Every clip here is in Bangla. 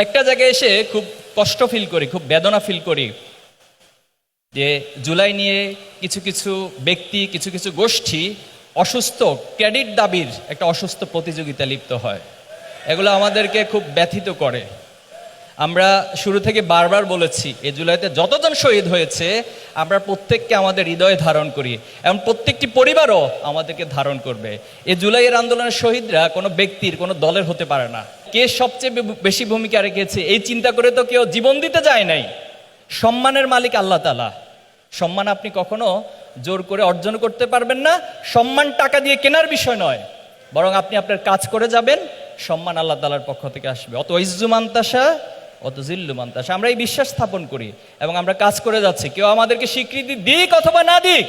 একটা জায়গায় এসে খুব কষ্ট ফিল করি, খুব বেদনা ফিল করি যে জুলাই নিয়ে কিছু কিছু ব্যক্তি, কিছু কিছু গোষ্ঠী অসুস্থ ক্রেডিট দাবির একটা অসুস্থ প্রতিযোগিতা লিপ্ত হয়। এগুলো আমাদেরকে খুব ব্যথিত করে। আমরা শুরু থেকে বারবার বলেছি, এই জুলাইতে যতজন শহীদ হয়েছে আমরা প্রত্যেককে আমাদের হৃদয়ে ধারণ করি এবং প্রত্যেকটি পরিবারও আমাদেরকে ধারণ করবে। এই জুলাইয়ের আন্দোলনের শহীদরা কোনো ব্যক্তির, কোনো দলের হতে পারে না। কে সবচেয়ে বেশি ভূমিকা রেখেছে এই চিন্তা করে তো কেউ জীবন দিতে যায় নাই। সম্মানের মালিক আল্লাহ তাআলা। সম্মান আপনি কখনো জোর করে অর্জন করতে পারবেন না। সম্মান টাকা দিয়ে কেনার বিষয় নয়, বরং আপনি আপনার কাজ করে যাবেন, সম্মান আল্লাহ তাআলার পক্ষ থেকে আসবে। অত ইজ্জু মান্তাসা অত জিল্লু মান্তাসা, আমরা এই বিশ্বাস স্থাপন করি এবং আমরা কাজ করে যাচ্ছি। কেউ আমাদেরকে স্বীকৃতি দিক অথবা না দিক,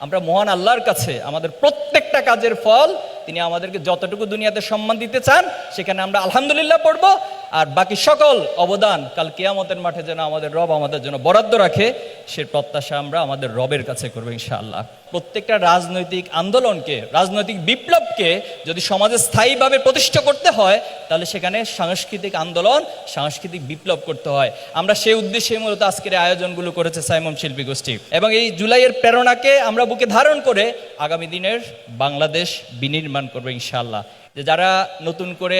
আমরা মহান আল্লাহর কাছে আমাদের প্রত্যেকটা কাজের ফল, তিনি আমাদেরকে যতটুকু দুনিয়াতে সম্মান দিতে চান সেখানে আমরা আলহামদুলিল্লাহ পড়বো। আর বাকি সকল অবদান কাল কিয়ামতের মাঠে যেন আমাদের রব আমাদের জন্য বরাদ্দ রাখে, সে প্রত্যাশা আমরা আমাদের রবের কাছে করবো ইনশাআল্লাহ। প্রত্যেকটা রাজনৈতিক আন্দোলনকে, রাজনৈতিক বিপ্লবকে যদি সমাজে স্থায়ীভাবে প্রতিষ্ঠা করতে হয়, তাহলে সেখানে সাংস্কৃতিক আন্দোলন, সাংস্কৃতিক বিপ্লব করতে হয়। আমরা সেই উদ্দেশ্যে মূলত আজকের আয়োজনগুলো করেছে সাইমন শিল্পী গোষ্ঠী এবং এই জুলাইয়ের প্রেরণাকে আমরা বুকে ধারণ করে আগামী দিনের বাংলাদেশ বিনির্মাণ করবো ইনশাআল্লাহ। যে যারা নতুন করে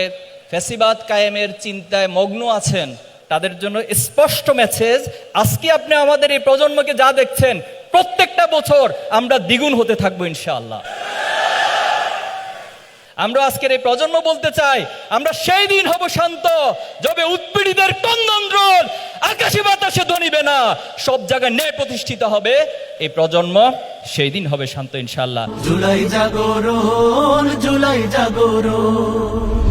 ফ্যাসিবাদ কায়েমের চিন্তায় মগ্ন আছেন, তাদের জন্য স্পষ্ট মেসেজ, আজকে আপনি আমাদের এই প্রজন্মকে যা দেখছেন, প্রত্যেকটা বছর আমরা দ্বিগুণ হতে থাকবো ইনশাআল্লাহ। আমরা আজকের এই প্রজন্ম বলতে চাই, আমরা সেই দিন হব শান্ত যবে উৎপীড়িতের ক্রন্দনরোল আকাশে বাতাসে ধ্বনিবে না, সব জায়গায় ন্যায় প্রতিষ্ঠিত হবে এই প্রজন্ম, সেই দিন হবে শান্ত ইনশাআল্লাহ। জুলাই জাগরণ, জুলাই জাগরণ।